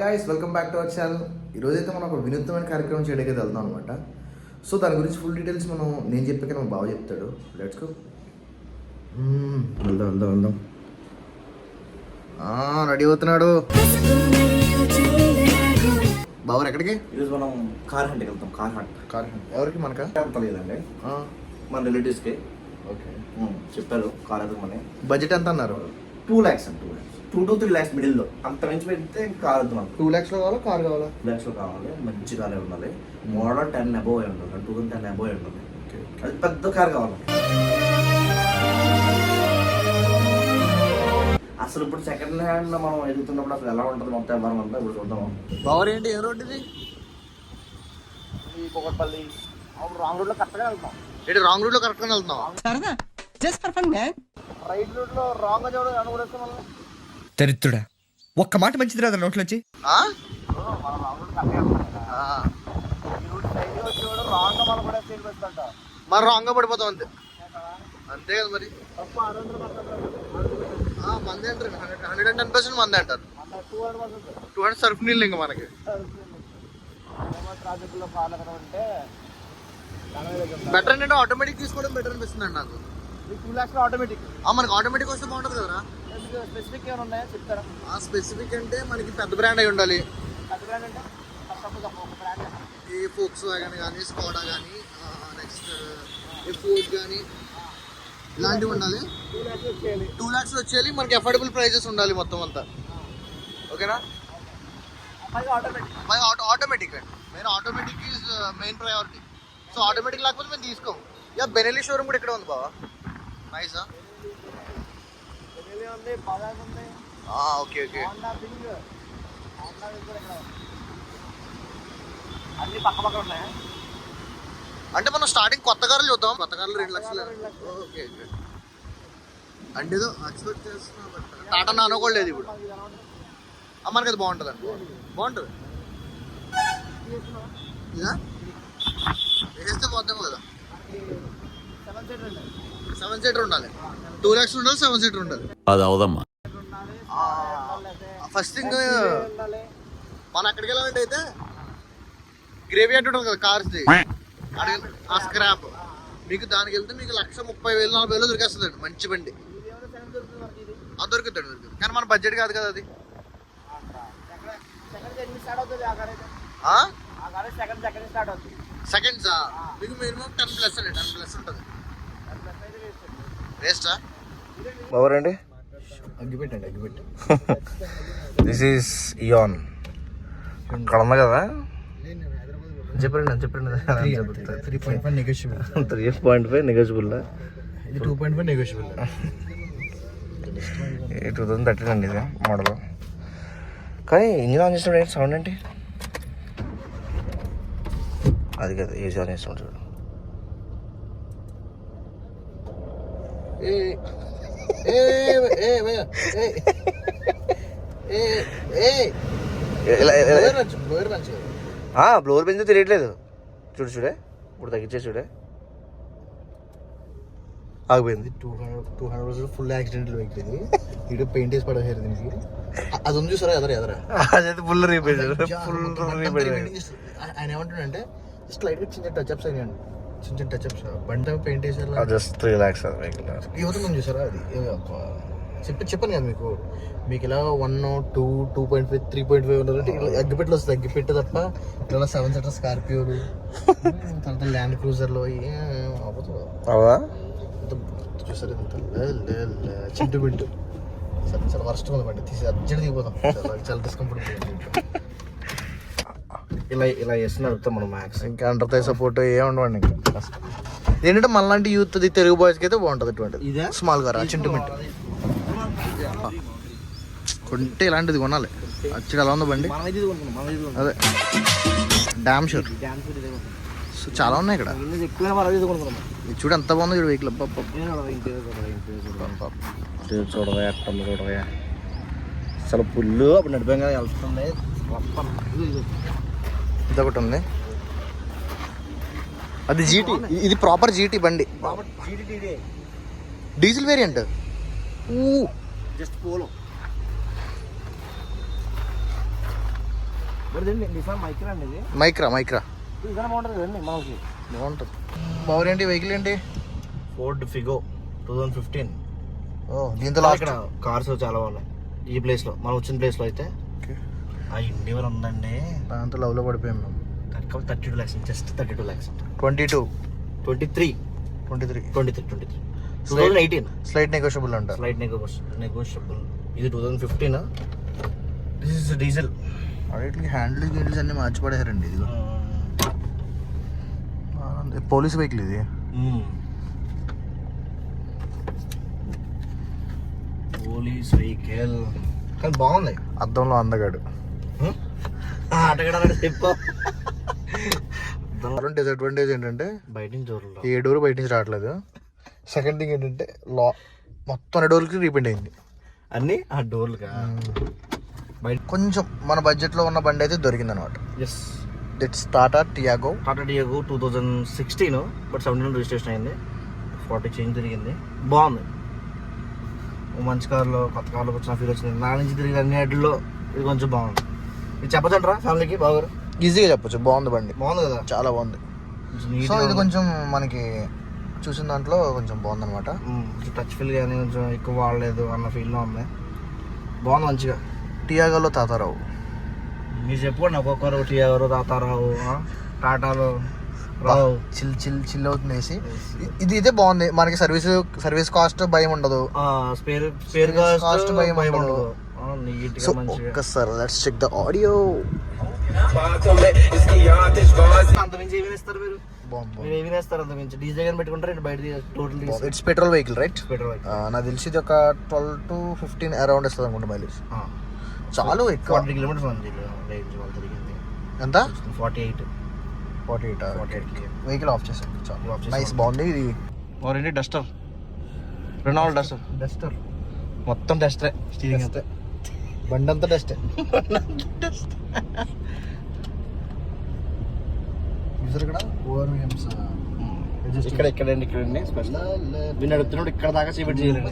Guys welcome back to our channel. ఈరోజు అయితే మనం ఒక వినూత్నమైన కార్యక్రమం చేయడానికి వెళ్తాం అనమాట. సో దాని గురించి ఫుల్ డీటెయిల్స్ నేను చెప్పాక మనం బాగా చెప్తాడు. Let's go. వెళ్దాం రెడీ అవుతున్నాడు బాబు. ఎక్కడికి? ఈరోజు మనం కార్ హంట్కి వెళ్తాం. కార్ హంట్ ఎవరికి? మనకా లేదండి, మన రిలేటివ్స్కి. ఓకే చెప్పారు కార్ ఎదుగుమని. బడ్జెట్ ఎంత అన్నారు? 2 lakhs అండి. 2 to 3 lakhs మిడిల్లో. అంత మించి పెడితే కార్ వెళ్తున్నాం. 2 lakhs కావాలా? కార్ కావాలా? 2 lakhs కావాలి. మంచి కార్ ఉండాలి. మోడల్ 10 above ఉండాలి. 2010 above ఉండాలి. అది పెద్ద కార్ కావాలి. అసలు ఇప్పుడు సెకండ్ హ్యాండ్ మనం ఎదుగుతున్నప్పుడు అసలు ఎలా ఉంటుంది మొత్తం ఎవరు అంతా ఇప్పుడు చూద్దాం. పవర్ ఏంటి? ఏ రోడ్ ఇది? కూకట్పల్లి రాంగ్ రూట్ లో కరెక్ట్గా వెళ్తాం. ఏంటి రాంగ్ రూట్ లో కరెక్ట్గా వెళ్తున్నాం? Just for fun man. Right route లో రాంగ్ గా చూడ అనుకూడేస్తాం మనం. దరిద్రుడా, ఒక్క మాట మంచిది రాదు నోట్లోంచి. మరి రాంగ్ గా పడిపోతాం అంతే. అంతే కదా మరి. మంది అంటారు 110% మంది అంటారు. 200 సర్ఫ్ నీళ్ళు ఇంకా మనకి. బెటర్ ఏంటంటే ఆటోమేటిక్ తీసుకోవడం బెటర్ అనిపిస్తుంది అండి నాకు. 2 lakhs ఆటోమేటిక్. మనకి ఆటోమేటిక్ వస్తే బాగుంటుంది కదరా. స్పెసిఫిక్ ఏమైనా ఉన్నాయా చెప్తారా? స్పెసిఫిక్ అంటే మనకి పెద్ద బ్రాండ్ అయి ఉండాలి. పెద్ద బ్రాండ్ అంటే ఈ ఫోక్స్ వ్యాగన్ కానీ, స్కోడా కానీ, నెక్స్ట్ ఈ ఫోర్డ్ కానీ ఇలాంటివి ఉండాలి. 2 lakhs వచ్చేయాలి. మనకి అఫోర్డబుల్ ప్రైజెస్ ఉండాలి మొత్తం అంతా. ఓకేనా? ఆటోమేటిక్ అండి. Main automatic is main priority. So automatic లేకపోతే మేము తీసుకోం. యా బెనెలీ షోరూమ్ కూడా ఇక్కడ ఉంది బావా. నైసా? Okay okay. అన్ని పక్క పక్కన ఉన్నాయా? అంటే మనం స్టార్టింగ్ కొత్త కార్లు చూద్దాం. కొత్త కార్లు 2 lakhs. Okay okay. అంటే ఏదో ఎక్స్పెక్ట్ చేస్తున్నా. బట్ టాటా నానో కూడా లేదు ఇప్పుడు. మనకి అది బాగుంటుంది అండి. బాగుంటుంది. ఇదా వేస్తే పోతాం కదా. 7 seater ఉండాలి. 2 lakhs ఉండాలి. 7 seater ఉండాలి. అది అవదమ్మా. ఫస్ట్ థింగ్ మనం అక్కడికి వెళ్ళాలంటే అయితే గ్రేవీ అంటే ఉంటుంది కదా కార్స్ది. ఆ స్క్రాప్ మీకు దానికి వెళ్తే మీకు 1,30,000-40,000 దొరికేస్తుందండి మంచి బండి. అది దొరుకుతుంది. కానీ మన బడ్జెట్ కాదు కదా అది. సెకండ్సా? మీకు మినిమం 10+ అండి. 10+ ఉంటుంది. వేస్టా? ఎవరండి? అగ్గిపెట్టండి. అగ్గిపెట్టి. This is Ian. ఇక్కడ ఉంది కదా. చెప్పండి 3.5 నెగోషియబుల్. 3.5 నెగోషియబుల్. ఇది 2.5 నెగోషియబుల్. 2013 అండి ఇది మోడల్. కానీ ఇంజిన్ ఆన్ చేసినప్పుడు ఏంటి సౌండ్ ఏంటి? అది కదా ఏసీ ఆన్ చేస్తున్నాడు చూడు. బ్లోవర్ పెంచితే తెలియట్లేదు. చూడే ఇప్పుడు తగ్గించే చూడే ఆగిపోయింది. 200% ఫుల్ యాక్సిడెంట్లు వెక్కింది. ఇటు పెయింట్ వేసి పడేసారు దీనికి. అది ఉంది చూసారా ఎదరా అదైతే ఫుల్ రీపేర్. ఆయన ఏమంటాడంటే జస్ట్ లైట్ చిన్న టచ్అప్స్ అయినాయండి. చిన్న టచ్అప్స్ బండి పెయింట్ వేసారు. జస్ట్ 3 lakhs వెహికల్ యువత చూసారా అది. చెప్పాను కదా మీకు ఇలా 1, 2, 2.5, 3.5 ఉండాలంటే ఇలా అగ్గిపెట్టలు వస్తుంది. అగ్గిపెట్టే తప్ప ఇలా 7 seater స్కార్పియోలు, తర్వాత ల్యాండ్ క్రూజర్లో అవా చూసారు. చింటు బింటు చాలా వర్స్ట్ ఉంది బండి. తీసి అర్జెంట్ దిగిపోతాం. చాలా డిస్కంఫర్ట్. ఇలా వేస్తున్నా మనం మ్యాక్స్. ఇంకా అండర్తో సపోర్ట్ ఏముండవండి. ఇంకా కష్టం ఏంటంటే మనలాంటి యూత్ తెలుగు బాయ్స్కి అయితే బాగుంటుంది. ఇటువంటి స్మాల్ కార్ చింటు బింటు కొంటే ఇలాంటిది కొనాలి. అచ్చడి ఎలా ఉంది బండి. అదే డ్యామ్ షూర్. సో చాలా ఉన్నాయి ఇక్కడ. చూడు ఎంత బాగుంది చూడు వెహికల్. చూడవా చూడవా అసలు పుల్లు అప్పుడు నడిపోయి వెళ్తుంది. ఇదొకటి ఉంది. అది జీటీ. ఇది ప్రాపర్ జీటీ బండి. Diesel variant. Just polo Micra అండి ఇది. మైక్రా ఇదే బాగుంటుంది కదండి మనకి. బాగుంటుంది. బాబు ఏంటి వెహికల్ ఏంటి? Ford Figo 2015. దీంతో ఇక్కడ కార్స్ చాలా బాగున్నాయి ఈ ప్లేస్ లో, మనం వచ్చిన ప్లేస్ లో అయితే. ఆ ఇండివర్ ఉందండి, దాంతో లవ్ లో పడిపోయాం మేము. 32 lakhs, just 32 lakhs. 23 2018 slight negotiable అంటారు. Flight negotiable. ఇది 2015. This is diesel. అన్నిటికి హ్యాండిల్స్ అన్ని మార్చి పడేసారండి. ఇది పోలీస్ వెహికల్ ఇది. పోలీస్ వెహికల్ కానీ బాగుంది. అద్దంలో అందగాడు. ఆటగాడు చెప్పు. డిసడ్వాంటేజ్ ఏంటంటే బయట నుంచి చూడలేదు, ఏ డోర్ బయట నుంచి రావట్లేదు. సెకండ్ థింగ్ ఏంటంటే మొత్తం డోర్కి రీపెంట్ అయింది అన్ని ఆ డోర్లుగా. బయట కొంచెం మన బడ్జెట్లో ఉన్న బండి అయితే దొరికింది అనమాట. Yes, that's Tata Tiago 2016, but 17 registration అయింది. 40 చేంజ్ తిరిగింది. బాగుంది, మంచి కార్లో, కొత్త కార్లో వచ్చిన ఫీల్ వచ్చింది. నా నుంచి తిరిగి అన్ని వాటిల్లో ఇది కొంచెం బాగుంది. ఇది చెప్పచ్చంటారా ఫ్యామిలీకి? బాగా ఈజీగా చెప్పొచ్చు. బాగుంది బండి, బాగుంది కదా, చాలా బాగుంది. సో ఇది కొంచెం మనకి చూసిన దాంట్లో కొంచెం బాగుంది అనమాట. టచ్ ఫీల్ కానీ కొంచెం ఎక్కువ వాడలేదు అన్న ఫీల్లో ఉంది. బాగుంది మంచిగా. టియాగోలో తాతారావు మీరు చెప్పుకోండి ఒక్కొక్కరు. టియాగో, తాతారావు, టాటాలో రావు. చిల్ అవుతుంది వేసి. ఇది అయితే బాగుంది మనకి. సర్వీస్ కాస్ట్ భయం ఉండదు. స్పేర్ కాస్ట్ భయం ఉండదు. సో ఒక్కసారి లెట్స్ చెక్ ద ఆడియో. అంతమించి ఏమి వేస్తారు మీరు? మీరు ఏమి వేస్తారు అంతమించి? డీజే గాని పెట్టుకుంటారు బయట total. It's petrol vehicle right? Petrol. నాకు తెలిసి ఇది ఒక 12 to 15 అరౌండ్ ఇస్తుంది అనుకుంటా మైలేజ్. చాలు ఎక్కువ. 40 kilometers రేంజ్ వాళ్ళు తిరిగింది. ఎంత? 48 వెహికల్ ఆఫ్ చేసాను. చాలు నైస్, బాగుంది. ఇది మరేంటి డస్టర్, రెనాల్డ్ డస్టర్ మొత్తం డస్టరే. స్టీరింగ్ అంతా, బండి అంతా డస్ట్. ఇక్కడండి స్పెషల్. వీళ్ళు అడుగుతున్నాడు ఇక్కడ దాకా చేపెట్టి చేయలేదు.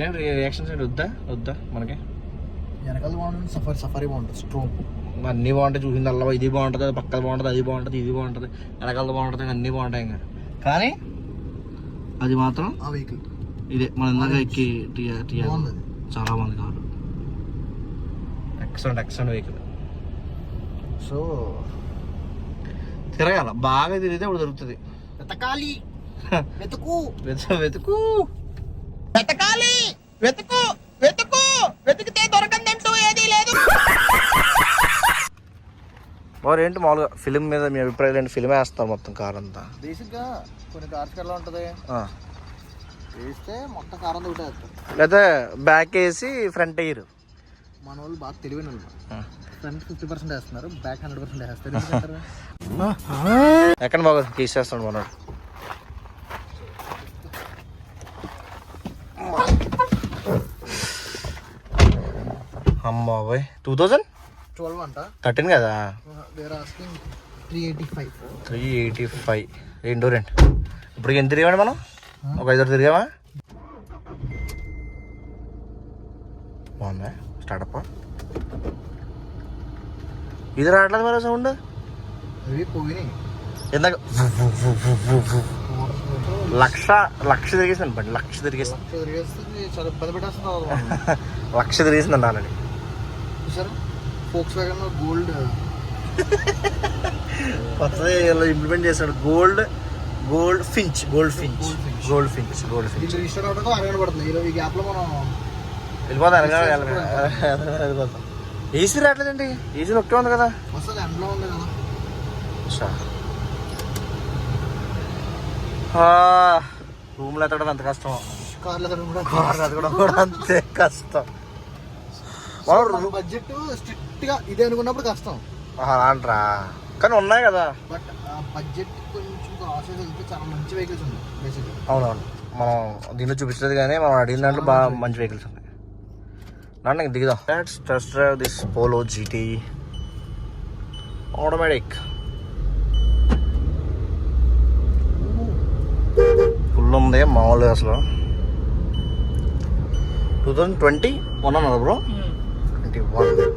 ఏంటి రియాక్షన్స్ ఏంటి? వద్దా మనకి? వెనకాల బాగుంటుంది, సఫారీ బాగుంటుంది, స్ట్రోమ్ అన్నీ బాగుంటాయి. చూసింది అల్ల ఇది బాగుంటుంది, పక్కన బాగుంటుంది, అది బాగుంటుంది, ఇది బాగుంటుంది, వెనకాల బాగుంటుంది, అన్నీ బాగుంటాయి. ఇంకా కానీ అది మాత్రం ఆ వెహికల్ ఇదే మనం ఇందాక ఎక్కి చాలా బాగుంది కారు. Excellent vehicle. సో తిరగాల, బాగా తిరిగితే ఇప్పుడు దొరుకుతుంది. వెతకాలి, వెతుకు వెతికితే దొరకందంటూ ఏదీ లేదు. ఏంటి మామూలుగా ఫిలిం మీద మీ అభిప్రాయం ఏంటి? ఫిలిం వేస్తారు మొత్తం కార్ అంతా. బేసిక్గా కొన్ని కార్స్ ఎలా ఉంటుంది, వేస్తే మొత్తం కార్ అంతా ఒకటే వేస్తారు, లేదా బ్యాక్ వేసి ఫ్రంట్ ఎయిర్. మన వాళ్ళు బాగా తెలివైన వాళ్ళు. ఫ్రంట్ 50% వేస్తున్నారు, బ్యాక్ 100% వేస్తారు. ఎక్కడ బాగా తీసేస్తాడు మనోడు. అమ్మాయి 2012 అంట, 13 కదా. 385 రెండో రెండు. ఇప్పుడు ఎంత తిరిగామండి మనం? ఒక 5 తిరిగామా? బాగుందా స్టార్టప్? ఇది రావట్లేదు మరి సౌండ్. ఇందాక లక్ష తిరిగేసాను బండి, లక్ష తిరిగేసింది ఆల్రెడీ. ఫోక్స్ వ్యాగన్ గోల్డ్ కొత్తది ఇంప్లిమెంట్ చేశాడు. Gold Finch. రిజిస్టర్ అవడానికి అరగంట పడుతుంది. ఈ గ్యాప్ లో మనం వెళ్ళిపోతాం. ఏసీ రావట్లేదండి. ఏసీ ఒకటే ఉంది కదా. అసలు ఎండలో ఉంది కదా. రూమ్లో ఎత్తడం ఎంత కష్టం, కార్లో కూడా అంతే కష్టం. బడ్జెట్ స్ట్రిక్ట్ గా ఇదే అనుకున్నప్పుడు కష్టం అంటరా, కానీ ఉన్నాయి కదా. బట్ బడ్జెట్ కొంచెం క్రాస్ వెళ్తే చాలా మంచి వెహికల్స్ ఉన్నాయి బేసిక్గా. అవునవును, మనం దీంట్లో చూపించలేదు కానీ మనం అడిగిన దాంట్లో బాగా మంచి వెహికల్స్ ఉన్నాయి. నాకు దిగుదాం. Let's test drive this Polo GT automatic. Full ఉంది మామూలుగా. అసలు 2020 కొన్నాను బ్రో 21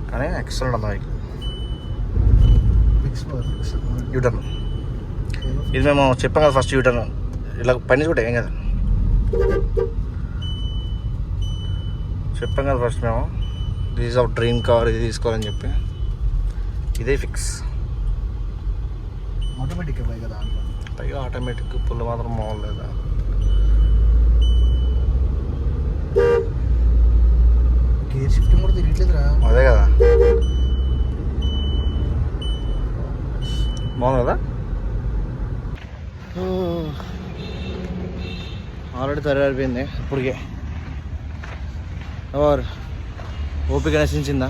కానీ ఎక్సలెంట్ ఉంది బైక్. యూటర్న్ ఇది మేము చెప్పాం కదా ఫస్ట్ యూటర్న్ ఇలా పని కూడా ఏం కదా చెప్పాం కదా ఫస్ట్ మేము this is our dream car ఇది తీసుకోవాలని చెప్పి ఇదే ఫిక్స్. ఆటోమేటిక్ కదా పైగా ఆటోమేటిక్ పుల్లు మాత్రం బాగోలేదా. గేర్ షిఫ్టింగ్ కూడా తిరగట్లేదురా. అదే కదా బాగుంది కదా. ఆల్రెడీ తయారైపోయింది ఇప్పటికే. ఎవరు ఓపిక నశించిందా?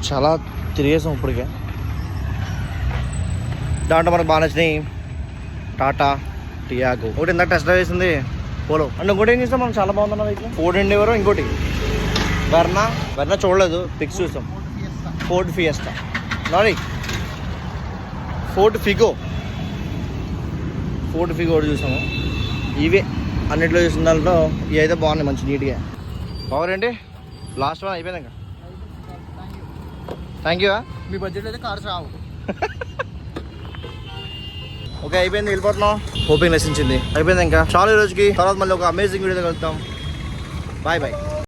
చాలా తిరిగేసాం ఇప్పటికే. దాంట్లో మనకు బాగా నచ్చినాయి టాటా టియాగో ఒకటి ఇందాక టెస్ట్ డ్రైవ్ వేసింది పోలో అండ్ ఇంకోటి ఏం చేస్తాం మనం చాలా బాగుందన్న వెహికల్ ఫోర్డ్ ఎండేవరో ఇంకోటి వెర్నా చూడలేదు పిక్స్ చూస్తాం. Ford fiesta sorry Ford Figo ఒకటి చూసాము. ఇవే అన్నింటిలో చూసిన దాంట్లో ఇవి అయితే బాగున్నాయి మంచి నీట్గా. పవర్ ఏంటి లాస్ట్ వన్ అయిపోయింది ఇంకా. Thank you. మీ బడ్జెట్ అయితే కార్స్ రావు. ఓకే అయిపోయింది వెళ్ళిపోతున్నాం. హోపింగ్ నశించింది అయిపోయింది ఇంకా చాలా రోజుకి తర్వాత మళ్ళీ ఒక అమేజింగ్ వీడియో కలుద్దాం. Bye bye.